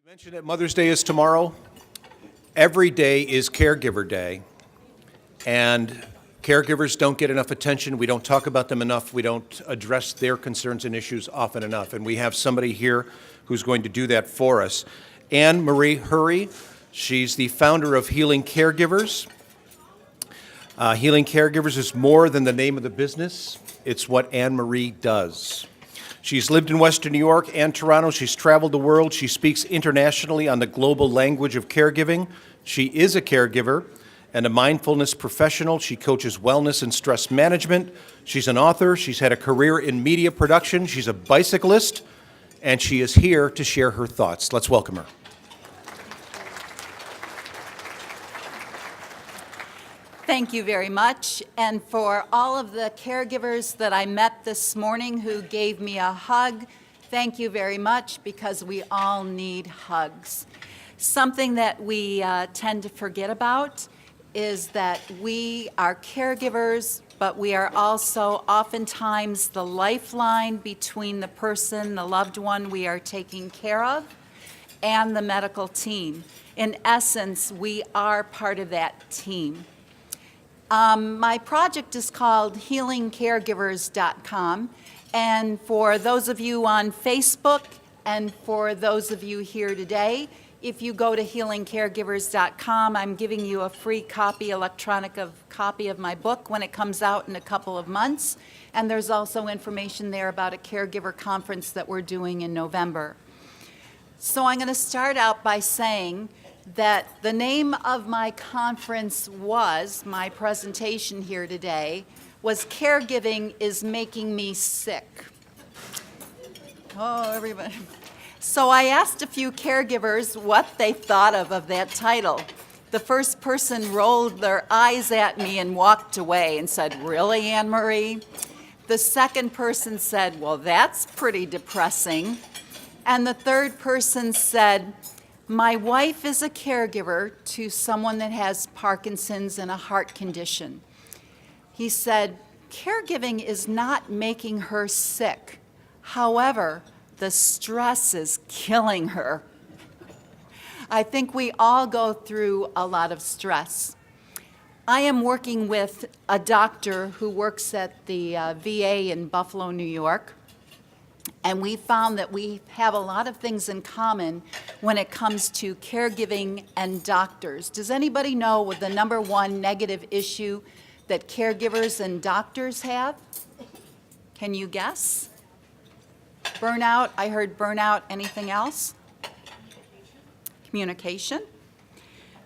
You mentioned that Mother's Day is tomorrow. Every day is Caregiver Day, and caregivers don't get enough attention. We don't talk about them enough. We don't address their concerns and issues often enough, and we have somebody here who's going to do that for us. Anne-Marie Huurre, she's the founder of Healing Caregivers. Healing Caregivers is more than the name of the business. It's what Anne-Marie does. She's lived in Western New York and Toronto. She's traveled the world. She speaks internationally on the global language of caregiving. She is a caregiver and a mindfulness professional. She coaches wellness and stress management. She's an author. She's had a career in media production. She's a bicyclist, and she is here to share her thoughts. Let's welcome her. Thank you very much. And for all of the caregivers that I met this morning who gave me a hug, thank you very much, because we all need hugs. Something that we tend to forget about is that we are caregivers, but we are also oftentimes the lifeline between the person, the loved one we are taking care of, and the medical team. In essence, we are part of that team. My project is called healingcaregivers.com, and for those of you on Facebook and for those of you here today, if you go to healingcaregivers.com, I'm giving you a free electronic copy of my book when it comes out in a couple of months, and there's also information there about a caregiver conference that we're doing in November. So I'm going to start out by saying that the name of my conference my presentation here today, was Caregiving is Making Me Sick. Oh, everybody. So I asked a few caregivers what they thought of that title. The first person rolled their eyes at me and walked away and said, "Really, Anne-Marie?" The second person said, "Well, that's pretty depressing." And the third person said, "My wife is a caregiver to someone that has Parkinson's and a heart condition." He said, "Caregiving is not making her sick. However, the stress is killing her." I think we all go through a lot of stress. I am working with a doctor who works at the VA in Buffalo, New York. And we found that we have a lot of things in common when it comes to caregiving and doctors. Does anybody know what the number one negative issue that caregivers and doctors have? Can you guess? Burnout. I heard burnout. Anything else? Communication.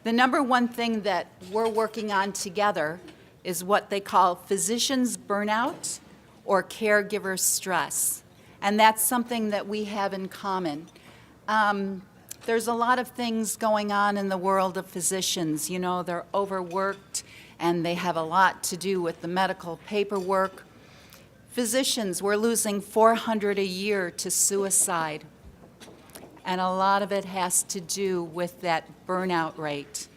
The number one thing that we're working on together is what they call physicians' burnout or caregiver stress. And that's something that we have in common. There's a lot of things going on in the world of physicians. You know, they're overworked and they have a lot to do with the medical paperwork. Physicians, we're losing 400 a year to suicide. And a lot of it has to do with that burnout rate.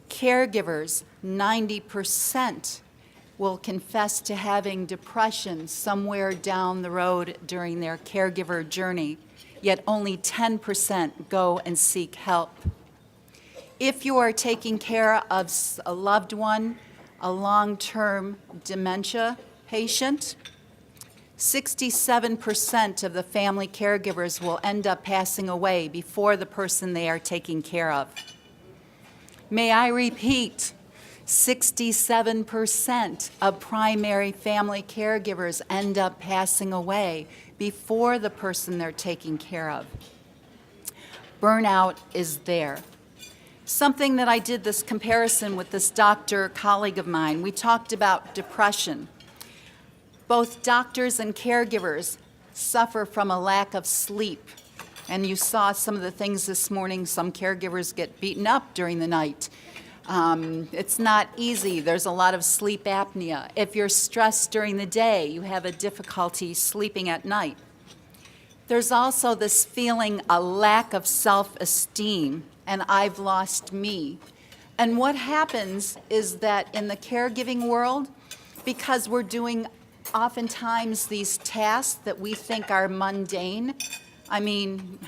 Caregivers, 90% will confess to having depression somewhere down the road during their caregiver journey, yet only 10% go and seek help. If you are taking care of a loved one, a long-term dementia patient, 67% of the family caregivers will end up passing away before the person they are taking care of. May I repeat? 67% of primary family caregivers end up passing away before the person they're taking care of. Burnout is there. Something that I did this comparison with this doctor colleague of mine, we talked about depression. Both doctors and caregivers suffer from a lack of sleep. And you saw some of the things this morning. Some caregivers get beaten up during the night. It's not easy. There's a lot of sleep apnea. If you're stressed during the day, you have a difficulty sleeping at night. There's also this feeling, a lack of self-esteem, and I've lost me. And what happens is that in the caregiving world, because we're doing oftentimes these tasks that we think are mundane, I mean,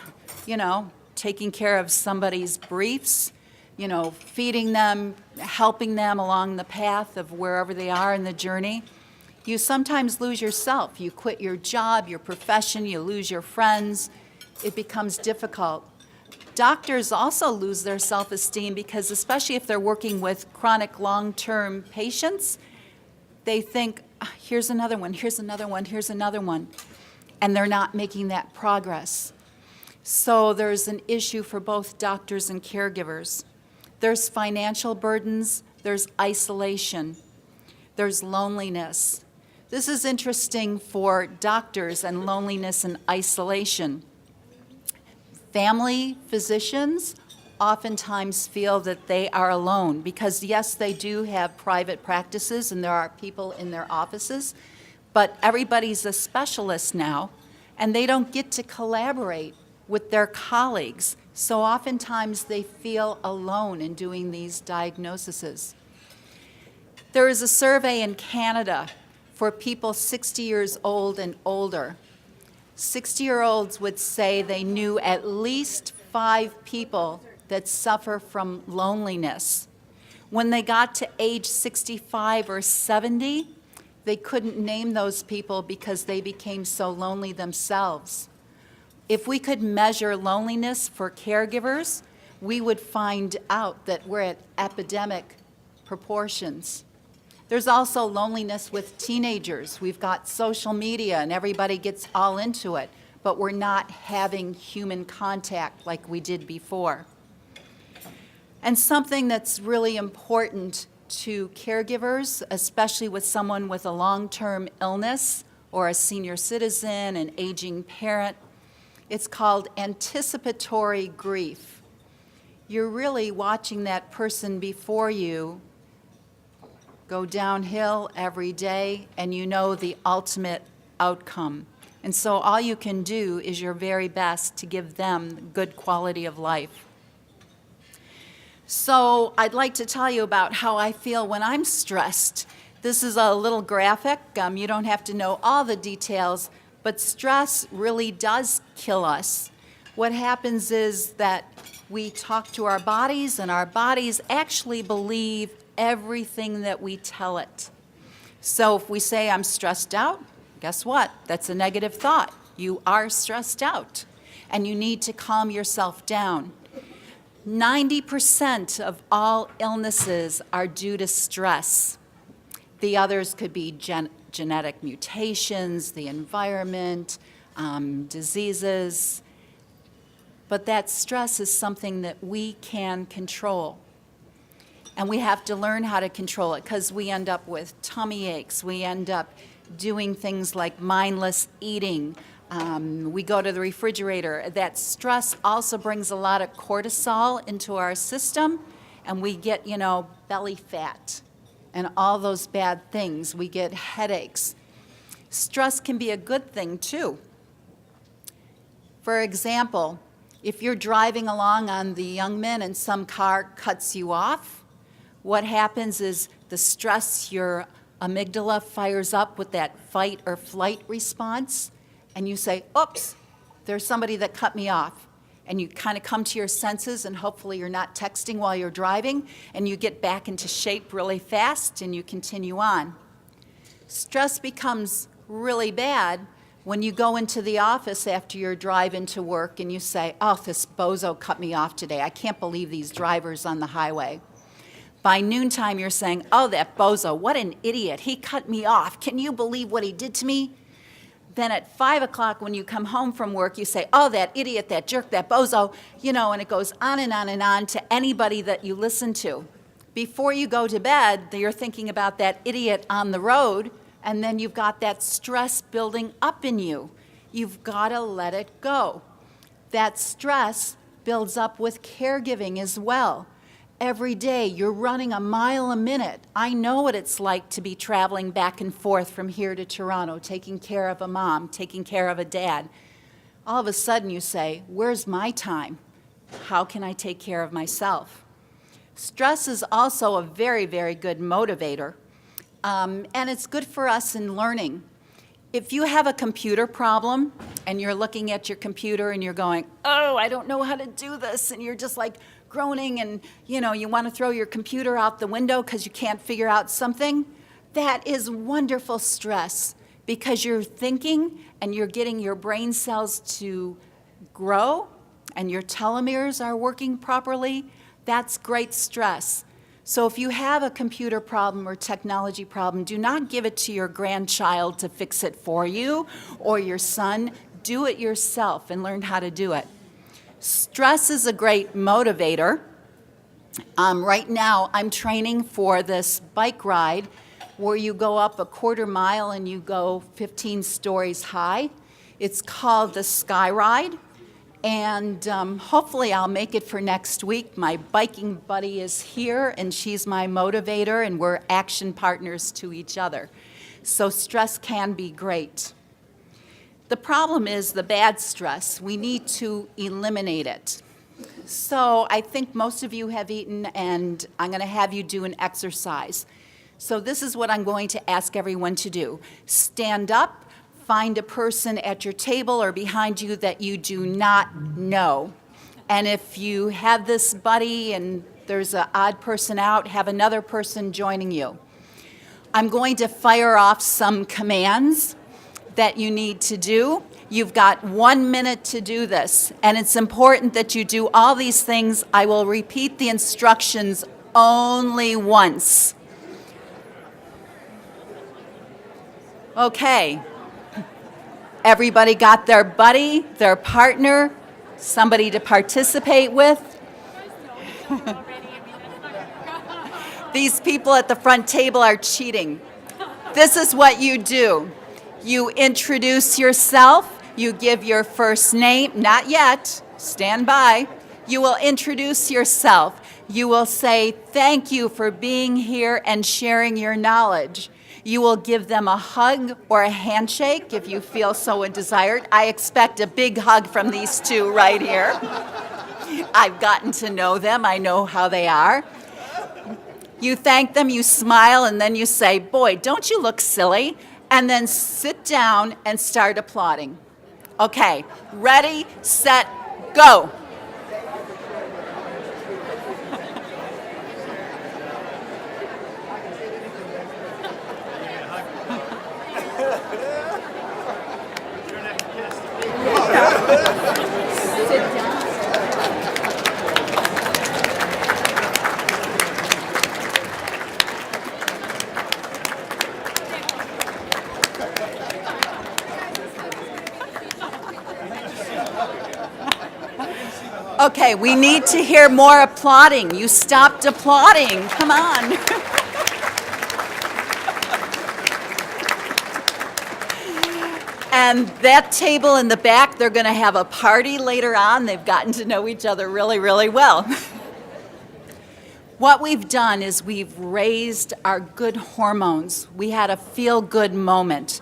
you know, taking care of somebody's briefs, feeding them, helping them along the path of wherever they are in the journey. You sometimes lose yourself. You quit your job, your profession, you lose your friends. It becomes difficult. Doctors also lose their self-esteem because, especially if they're working with chronic long-term patients, they think, here's another one, here's another one, here's another one, and they're not making that progress. So there's an issue for both doctors and caregivers. There's financial burdens, there's isolation, there's loneliness. This is interesting for doctors and loneliness and isolation. Family physicians oftentimes feel that they are alone because, yes, they do have private practices and there are people in their offices, but everybody's a specialist now and they don't get to collaborate with their colleagues. So oftentimes they feel alone in doing these diagnoses. There is a survey in Canada for people 60 years old and older. 60-year-olds would say they knew at least 5 people that suffer from loneliness. When they got to age 65 or 70, they couldn't name those people because they became so lonely themselves. If we could measure loneliness for caregivers, we would find out that we're at epidemic proportions. There's also loneliness with teenagers. We've got social media and everybody gets all into it, but we're not having human contact like we did before. And something that's really important to caregivers, especially with someone with a long-term illness or a senior citizen, an aging parent, it's called anticipatory grief. You're really watching that person before you go downhill every day, and you know the ultimate outcome. And so all you can do is your very best to give them good quality of life. So I'd like to tell you about how I feel when I'm stressed. This is a little graphic. You don't have to know all the details, but stress really does kill us. What happens is that we talk to our bodies, and our bodies actually believe everything that we tell it. So if we say, I'm stressed out, guess what? That's a negative thought. You are stressed out, and you need to calm yourself down. 90% of all illnesses are due to stress. The others could be genetic mutations, the environment, diseases. But that stress is something that we can control. And we have to learn how to control it because we end up with tummy aches. We end up doing things like mindless eating. We go to the refrigerator. That stress also brings a lot of cortisol into our system, and we get, belly fat and all those bad things. We get headaches. Stress can be a good thing, too. For example, if you're driving along on the Youngman and some car cuts you off, what happens is the stress, your amygdala fires up with that fight or flight response, and you say, oops, there's somebody that cut me off. And you kind of come to your senses, and hopefully you're not texting while you're driving, and you get back into shape really fast, and you continue on. Stress becomes really bad when you go into the office after your drive into work, and you say, oh, this bozo cut me off today. I can't believe these drivers on the highway. By noontime, you're saying, oh, that bozo, what an idiot. He cut me off. Can you believe what he did to me? Then at 5 o'clock when you come home from work, you say, oh, that idiot, that jerk, that bozo, and it goes on and on and on to anybody that you listen to. Before you go to bed, you're thinking about that idiot on the road, and then you've got that stress building up in you. You've got to let it go. That stress builds up with caregiving as well. Every day, you're running a mile a minute. I know what it's like to be traveling back and forth from here to Toronto, taking care of a mom, taking care of a dad. All of a sudden, you say, where's my time? How can I take care of myself? Stress is also a very, very good motivator, and it's good for us in learning. If you have a computer problem and you're looking at your computer and you're going, oh, I don't know how to do this, and you're just like groaning and you want to throw your computer out the window because you can't figure out something, that is wonderful stress because you're thinking and you're getting your brain cells to grow and your telomeres are working properly. That's great stress. So if you have a computer problem or technology problem, do not give it to your grandchild to fix it for you or your son. Do it yourself and learn how to do it. Stress is a great motivator. Right now, I'm training for this bike ride where you go up a quarter mile and you go 15 stories high. It's called the Sky Ride. And hopefully I'll make it for next week. My biking buddy is here, and she's my motivator, and we're action partners to each other. So stress can be great. The problem is the bad stress. We need to eliminate it. So I think most of you have eaten, and I'm going to have you do an exercise. So this is what I'm going to ask everyone to do. Stand up. Find a person at your table or behind you that you do not know. And if you have this buddy and there's an odd person out, have another person joining you. I'm going to fire off some commands that you need to do. You've got 1 minute to do this, and it's important that you do all these things. I will repeat the instructions only once. Okay. Everybody got their buddy, their partner, somebody to participate with. These people at the front table are cheating. This is what you do. You introduce yourself. You give your first name. Not yet. Stand by. You will introduce yourself. You will say, thank you for being here and sharing your knowledge. You will give them a hug or a handshake if you feel so desired. I expect a big hug from these two right here. I've gotten to know them. I know how they are. You thank them, you smile, and then you say, boy, don't you look silly? And then sit down and start applauding. Okay, ready, set, go. Sit down. Okay, we need to hear more applauding. You stopped applauding. Come on. And that table in the back, they're going to have a party later on. They've gotten to know each other really, really well. What we've done is we've raised our good hormones. We had a feel-good moment.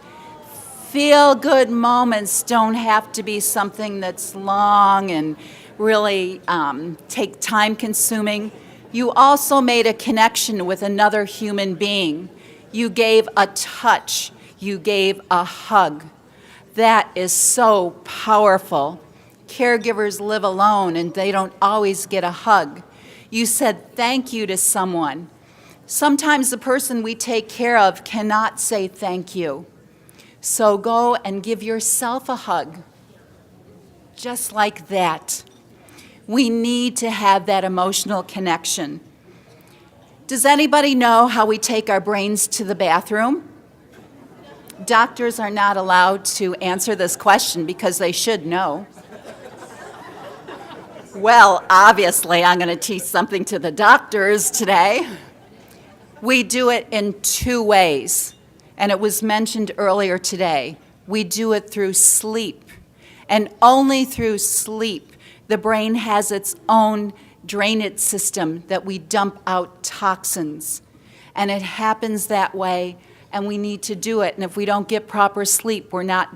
Feel-good moments don't have to be something that's long and really take time-consuming. You also made a connection with another human being. You gave a touch. You gave a hug. That is so powerful. Caregivers live alone and they don't always get a hug. You said thank you to someone. Sometimes the person we take care of cannot say thank you. So go and give yourself a hug. Just like that. We need to have that emotional connection. Does anybody know how we take our brains to the bathroom? Doctors are not allowed to answer this question because they should know. Well, obviously, I'm going to teach something to the doctors today. We do it in two ways, and it was mentioned earlier today. We do it through sleep, and only through sleep. The brain has its own drainage system that we dump out toxins, and it happens that way. And we need to do it. And if we don't get proper sleep, we're not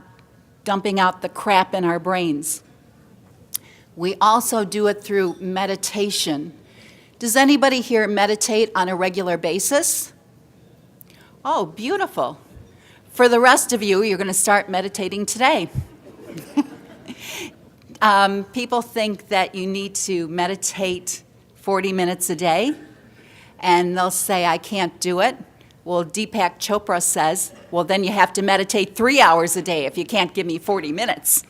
dumping out the crap in our brains. We also do it through meditation. Does anybody here meditate on a regular basis? Oh, beautiful. For the rest of you, you're going to start meditating today. People think that you need to meditate 40 minutes a day, and they'll say, I can't do it. Well, Deepak Chopra says, well, then you have to meditate 3 hours a day if you can't give me 40 minutes.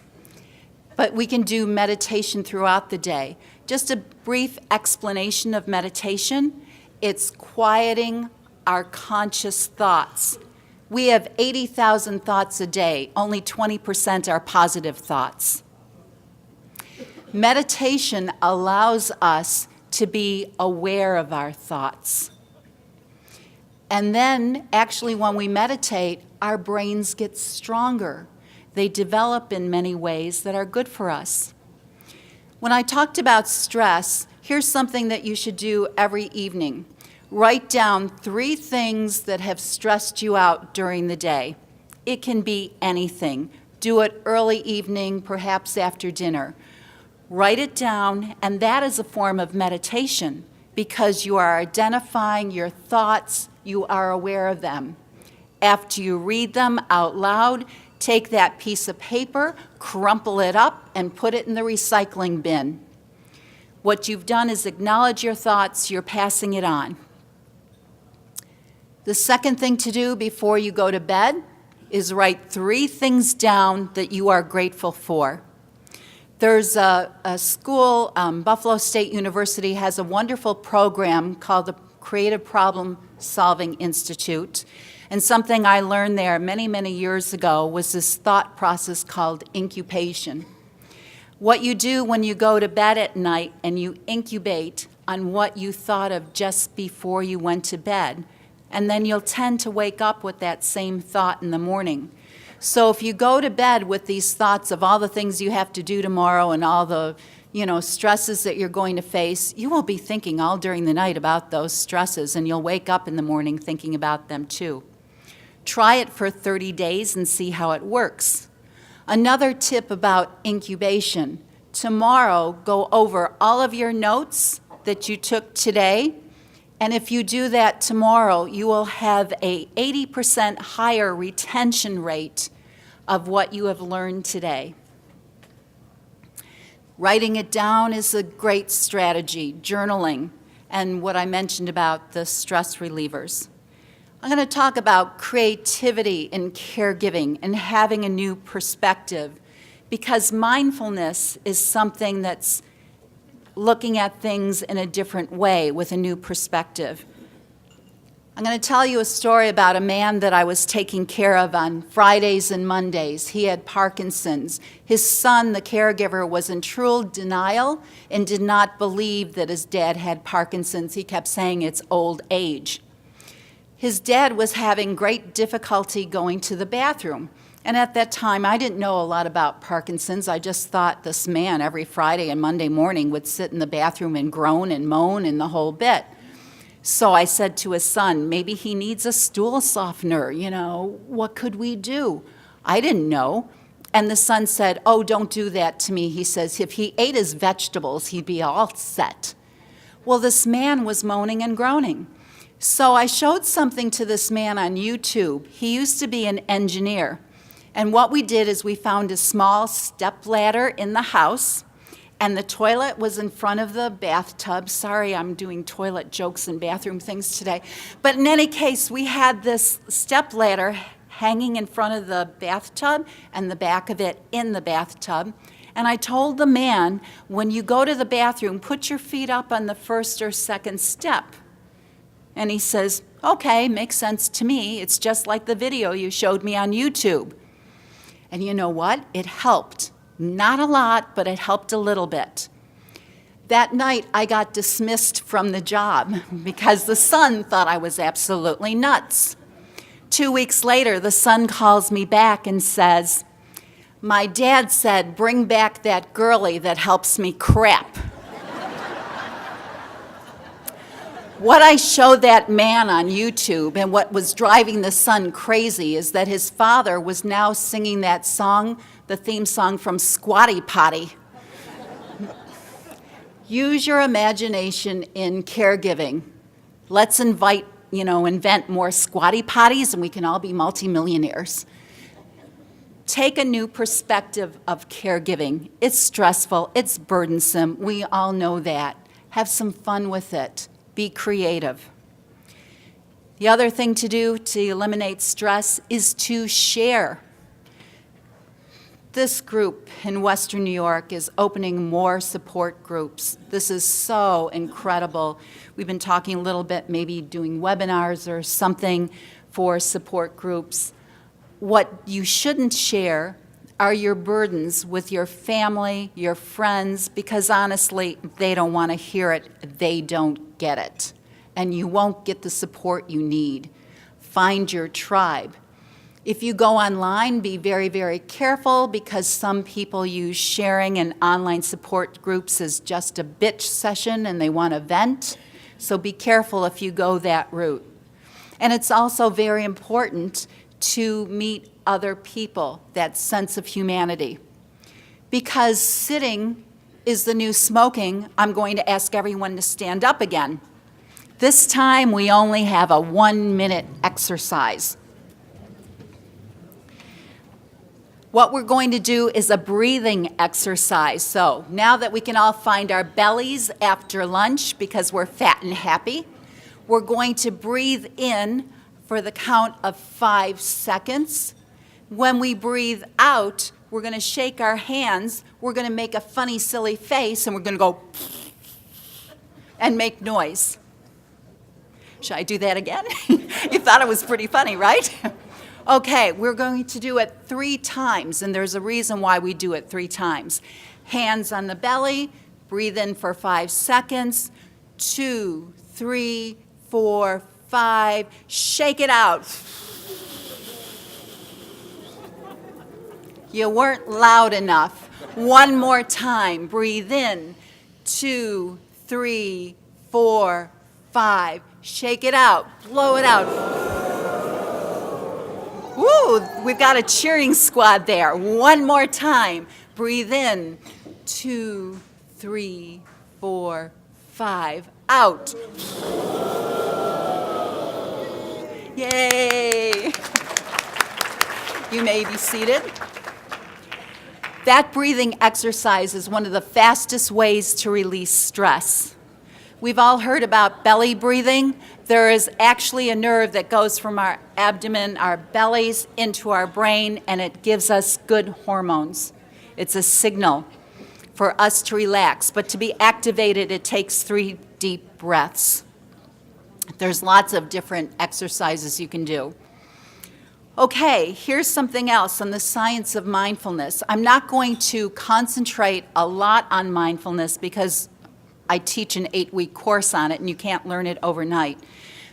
But we can do meditation throughout the day. Just a brief explanation of meditation. It's quieting our conscious thoughts. We have 80,000 thoughts a day. Only 20% are positive thoughts. Meditation allows us to be aware of our thoughts. And then, actually, when we meditate, our brains get stronger. They develop in many ways that are good for us. When I talked about stress, here's something that you should do every evening. Write down 3 things that have stressed you out during the day. It can be anything. Do it early evening, perhaps after dinner. Write it down, and that is a form of meditation because you are identifying your thoughts, you are aware of them. After you read them out loud, take that piece of paper, crumple it up, and put it in the recycling bin. What you've done is acknowledge your thoughts, you're passing it on. The second thing to do before you go to bed is write 3 things down that you are grateful for. There's a school, Buffalo State University has a wonderful program called the Creative Problem Solving Institute. And something I learned there many, many years ago was this thought process called incubation. What you do when you go to bed at night and you incubate on what you thought of just before you went to bed, and then you'll tend to wake up with that same thought in the morning. So if you go to bed with these thoughts of all the things you have to do tomorrow and all the stresses that you're going to face, you will be thinking all during the night about those stresses, and you'll wake up in the morning thinking about them too. Try it for 30 days and see how it works. Another tip about incubation. Tomorrow, go over all of your notes that you took today, and if you do that tomorrow, you will have an 80% higher retention rate of what you have learned today. Writing it down is a great strategy, journaling, and what I mentioned about the stress relievers. I'm going to talk about creativity in caregiving and having a new perspective, because mindfulness is something that's looking at things in a different way with a new perspective. I'm going to tell you a story about a man that I was taking care of on Fridays and Mondays. He had Parkinson's. His son, the caregiver, was in true denial and did not believe that his dad had Parkinson's. He kept saying it's old age. His dad was having great difficulty going to the bathroom. And at that time, I didn't know a lot about Parkinson's. I just thought this man every Friday and Monday morning would sit in the bathroom and groan and moan and the whole bit. So I said to his son, maybe he needs a stool softener, what could we do? I didn't know. And the son said, oh, don't do that to me. He says, if he ate his vegetables, he'd be all set. Well, this man was moaning and groaning. So I showed something to this man on YouTube. He used to be an engineer. And what we did is we found a small step ladder in the house, and the toilet was in front of the bathtub. Sorry, I'm doing toilet jokes and bathroom things today. But in any case, we had this step ladder hanging in front of the bathtub and the back of it in the bathtub. And I told the man, when you go to the bathroom, put your feet up on the first or second step. And he says, okay, makes sense to me. It's just like the video you showed me on YouTube. And you know what? It helped. Not a lot, but it helped a little bit. That night, I got dismissed from the job because the son thought I was absolutely nuts. 2 weeks later, the son calls me back and says, my dad said, bring back that girlie that helps me crap. What I showed that man on YouTube and what was driving the son crazy is that his father was now singing that song, the theme song from Squatty Potty. Use your imagination in caregiving. Let's invite invent more squatty potties and we can all be multimillionaires. Take a new perspective of caregiving. It's stressful, it's burdensome, we all know that. Have some fun with it. Be creative. The other thing to do to eliminate stress is to share. This group in Western New York is opening more support groups. This is so incredible. We've been talking a little bit, maybe doing webinars or something for support groups. What you shouldn't share are your burdens with your family, your friends, because honestly, they don't want to hear it. They don't get it. And you won't get the support you need. Find your tribe. If you go online, be very, very careful because some people use sharing and online support groups as just a bitch session and they want to vent. So be careful if you go that route. And it's also very important to meet other people, that sense of humanity. Because sitting is the new smoking, I'm going to ask everyone to stand up again. This time we only have a 1-minute exercise. What we're going to do is a breathing exercise. So now that we can all find our bellies after lunch because we're fat and happy, we're going to breathe in for the count of 5 seconds. When we breathe out, we're going to shake our hands, we're going to make a funny, silly face, and we're going to go and make noise. Should I do that again? You thought it was pretty funny, right? Okay, we're going to do it 3 times, and there's a reason why we do it 3 times. Hands on the belly, breathe in for 5 seconds, 2, 3, 4, 5, shake it out. You weren't loud enough. 1 more time, breathe in, 2, 3, 4, 5, shake it out, blow it out. Woo, we've got a cheering squad there. 1 more time. Breathe in. 2, 3, 4, 5. Out. Yay. You may be seated. That breathing exercise is one of the fastest ways to release stress. We've all heard about belly breathing. There is actually a nerve that goes from our abdomen, our bellies, into our brain, and it gives us good hormones. It's a signal for us to relax, but to be activated, it takes 3 deep breaths. There's lots of different exercises you can do. Okay, here's something else on the science of mindfulness. I'm not going to concentrate a lot on mindfulness because I teach an 8-week course on it, and you can't learn it overnight.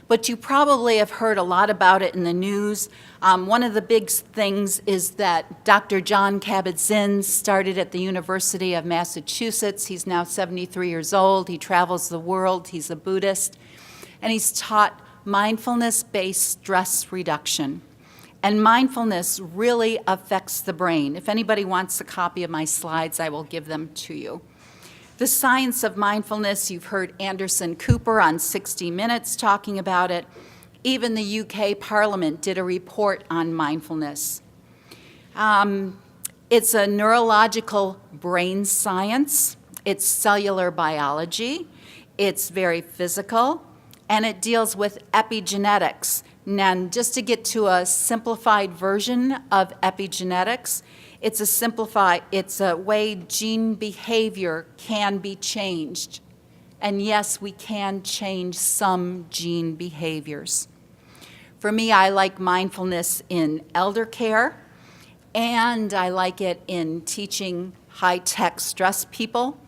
But you probably have heard a lot about it in the news. One of the big things is that Dr. John Kabat-Zinn started at the University of Massachusetts. He's now 73 years old. He travels the world. He's a Buddhist. And he's taught mindfulness-based stress reduction. And mindfulness really affects the brain. If anybody wants a copy of my slides, I will give them to you. The science of mindfulness, you've heard Anderson Cooper on 60 Minutes talking about it. Even the UK Parliament did a report on mindfulness. It's a neurological brain science. It's cellular biology. It's very physical, and it deals with epigenetics. And just to get to a simplified version of epigenetics, it's a way gene behavior can be changed. And yes, we can change some gene behaviors. For me, I like mindfulness in elder care, and I like it in teaching high-tech stress people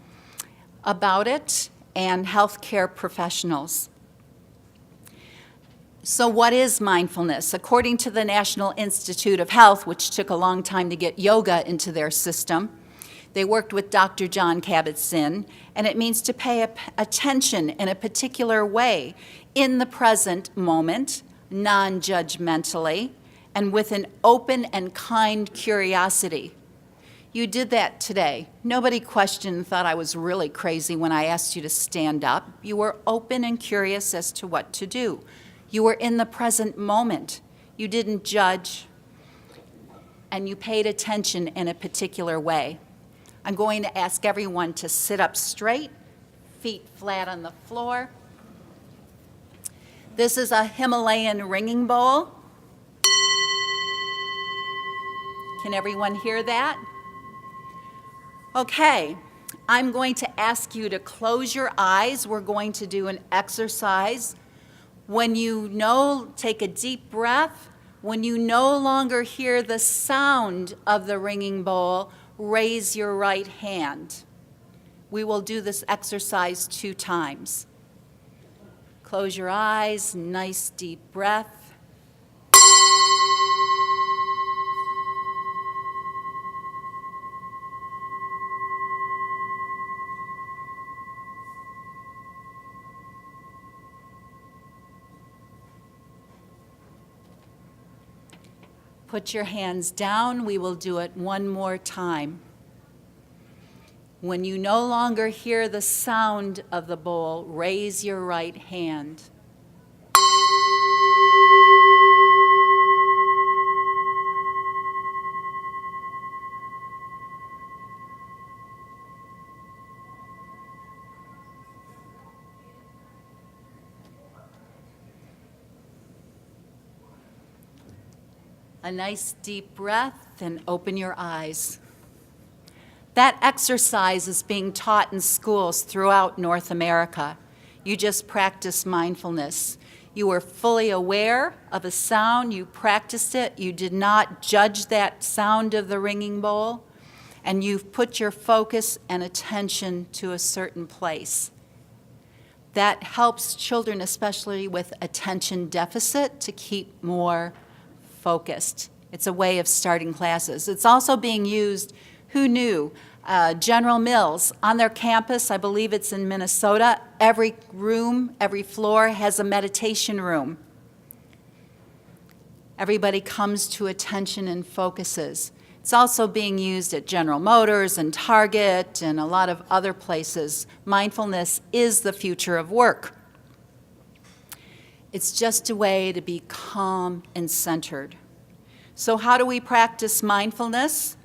about it and healthcare professionals. So what is mindfulness? According to the National Institute of Health, which took a long time to get yoga into their system, they worked with Dr. John Kabat-Zinn, and it means to pay attention in a particular way in the present moment, non-judgmentally, and with an open and kind curiosity. You did that today. Nobody questioned and thought I was really crazy when I asked you to stand up. You were open and curious as to what to do. You were in the present moment. You didn't judge, and you paid attention in a particular way. I'm going to ask everyone to sit up straight, feet flat on the floor. This is a Himalayan ringing bowl. Can everyone hear that? Okay, I'm going to ask you to close your eyes. We're going to do an exercise. When you know, take a deep breath. When you no longer hear the sound of the ringing bowl, raise your right hand. We will do this exercise 2 times. Close your eyes, nice deep breath. Put your hands down. We will do it one more time. When you no longer hear the sound of the bowl, raise your right hand. A nice deep breath and open your eyes. That exercise is being taught in schools throughout North America. You just practice mindfulness. You were fully aware of a sound, you practiced it, you did not judge that sound of the ringing bowl, and you've put your focus and attention to a certain place. That helps children, especially with attention deficit, to keep more focused. It's a way of starting classes. It's also being used, who knew? General Mills, on their campus, I believe it's in Minnesota, every room, every floor has a meditation room. Everybody comes to attention and focuses. It's also being used at General Motors and Target and a lot of other places. Mindfulness is the future of work. It's just a way to be calm and centered. So how do we practice mindfulness?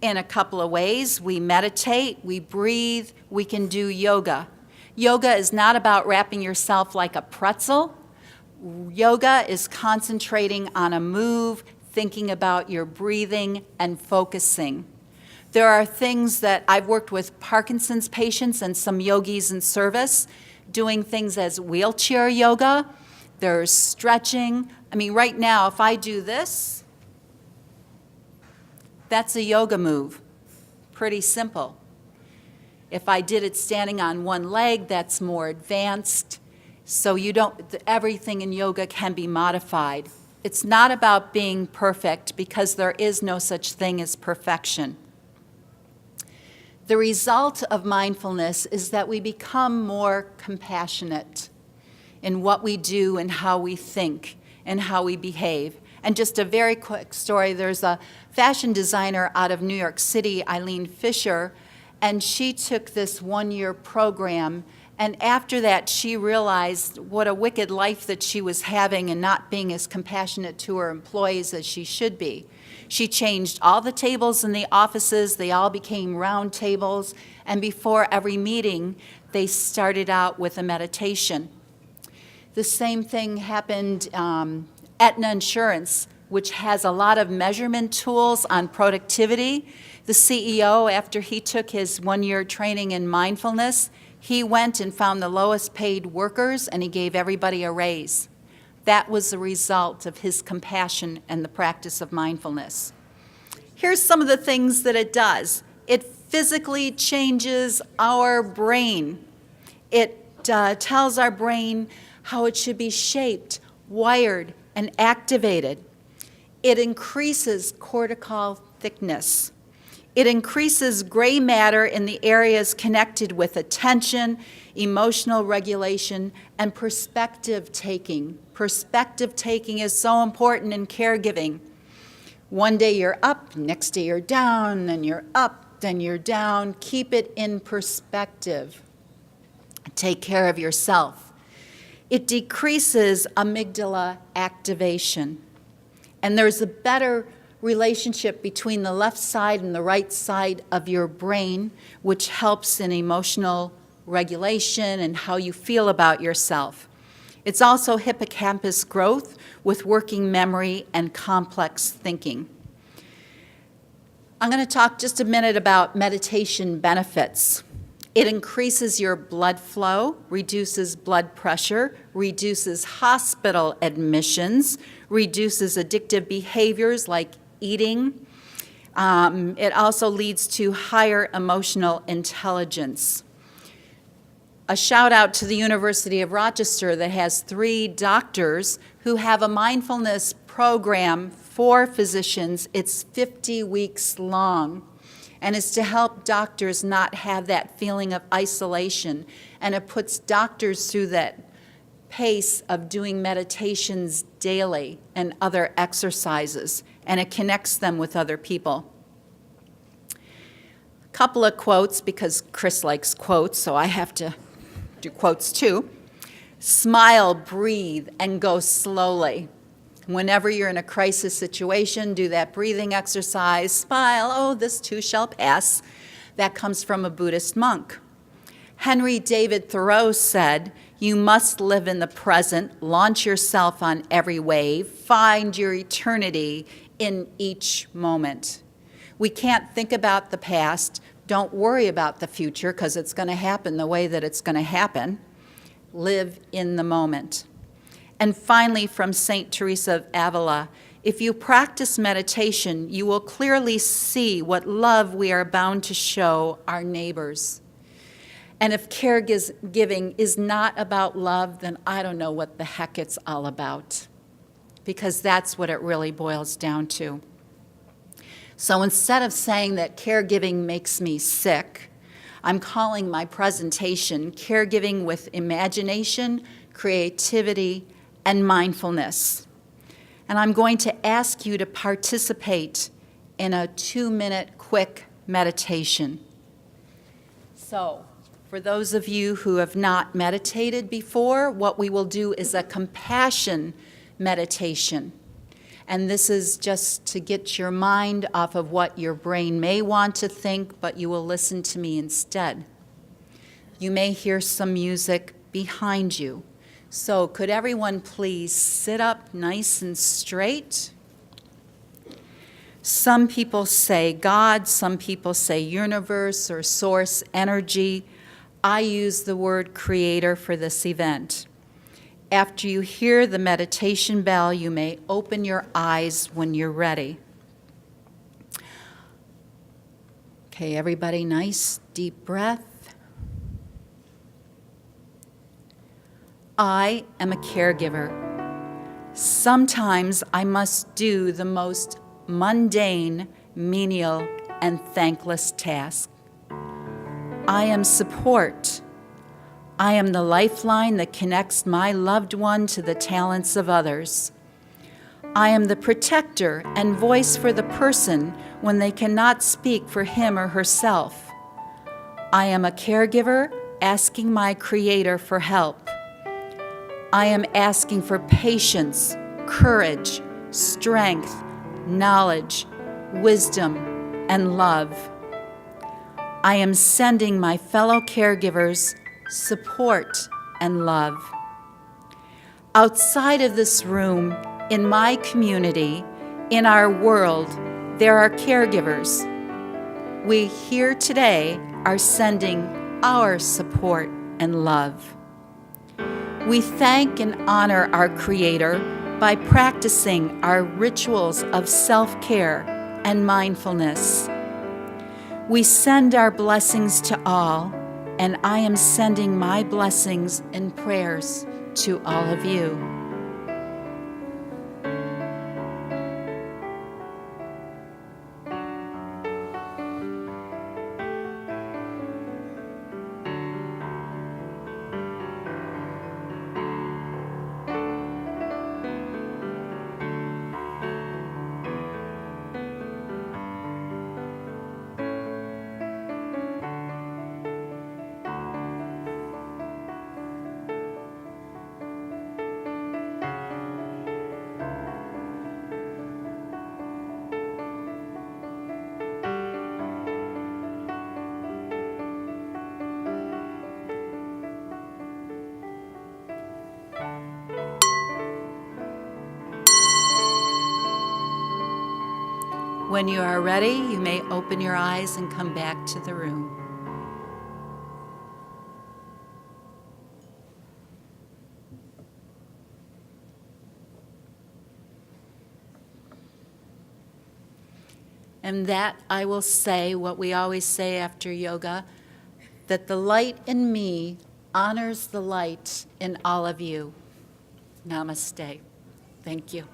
In a couple of ways. We meditate, we breathe, we can do yoga. Yoga is not about wrapping yourself like a pretzel. Yoga is concentrating on a move, thinking about your breathing and focusing. There are things that I've worked with Parkinson's patients and some yogis in service, doing things as wheelchair yoga. There's stretching. I mean, right now, if I do this, that's a yoga move. Pretty simple. If I did it standing on one leg, that's more advanced. So everything in yoga can be modified. It's not about being perfect because there is no such thing as perfection. The result of mindfulness is that we become more compassionate in what we do and how we think and how we behave. And just a very quick story, there's a fashion designer out of New York City, Eileen Fisher, and she took this 1-year program, and after that she realized what a wicked life that she was having and not being as compassionate to her employees as she should be. She changed all the tables in the offices, they all became round tables, and before every meeting they started out with a meditation. The same thing happened Aetna Insurance, which has a lot of measurement tools on productivity. The CEO, after he took his 1-year training in mindfulness, he went and found the lowest paid workers and he gave everybody a raise. That was the result of his compassion and the practice of mindfulness. Here's some of the things that it does. It physically changes our brain. It tells our brain how it should be shaped, wired, and activated. It increases cortical thickness. It increases gray matter in the areas connected with attention, emotional regulation, and perspective taking. Perspective taking is so important in caregiving. One day you're up, next day you're down, then you're up, then you're down. Keep it in perspective. Take care of yourself. It decreases amygdala activation. And there's a better relationship between the left side and the right side of your brain, which helps in emotional regulation and how you feel about yourself. It's also hippocampus growth with working memory and complex thinking. I'm going to talk just a minute about meditation benefits. It increases your blood flow, reduces blood pressure, reduces hospital admissions, reduces addictive behaviors like eating. It also leads to higher emotional intelligence. A shout out to the University of Rochester that has 3 doctors who have a mindfulness program for physicians. It's 50 weeks long, and it's to help doctors not have that feeling of isolation, and it puts doctors through that pace of doing meditations daily and other exercises, and it connects them with other people. A couple of quotes, because Chris likes quotes, so I have to do quotes too. Smile, breathe, and go slowly. Whenever you're in a crisis situation, do that breathing exercise. Smile, oh, this too shall pass. That comes from a Buddhist monk. Henry David Thoreau said, you must live in the present, launch yourself on every wave, find your eternity in each moment. We can't think about the past. Don't worry about the future because it's going to happen the way that it's going to happen. Live in the moment. And finally, from St. Teresa of Avila, if you practice meditation, you will clearly see what love we are bound to show our neighbors. And if caregiving is not about love, then I don't know what the heck it's all about, because that's what it really boils down to. So instead of saying that caregiving makes me sick, I'm calling my presentation Caregiving with Imagination, Creativity, and Mindfulness. And I'm going to ask you to participate in a 2-minute quick meditation. So, for those of you who have not meditated before, what we will do is a compassion meditation. And this is just to get your mind off of what your brain may want to think, but you will listen to me instead. You may hear some music behind you. So could everyone please sit up nice and straight? Some people say God, some people say universe or source energy. I use the word creator for this event. After you hear the meditation bell, you may open your eyes when you're ready. Okay, everybody, nice deep breath. I am a caregiver. Sometimes I must do the most mundane, menial, and thankless task. I am support. I am the lifeline that connects my loved one to the talents of others. I am the protector and voice for the person when they cannot speak for him or herself. I am a caregiver asking my Creator for help. I am asking for patience, courage, strength, knowledge, wisdom, and love. I am sending my fellow caregivers support and love. Outside of this room, in my community, in our world, there are caregivers. We here today are sending our support and love. We thank and honor our Creator by practicing our rituals of self-care and mindfulness. We send our blessings to all, and I am sending my blessings and prayers to all of you. When you are ready, you may open your eyes and come back to the room. And that I will say what we always say after yoga, that the light in me honors the light in all of you. Namaste. Thank you.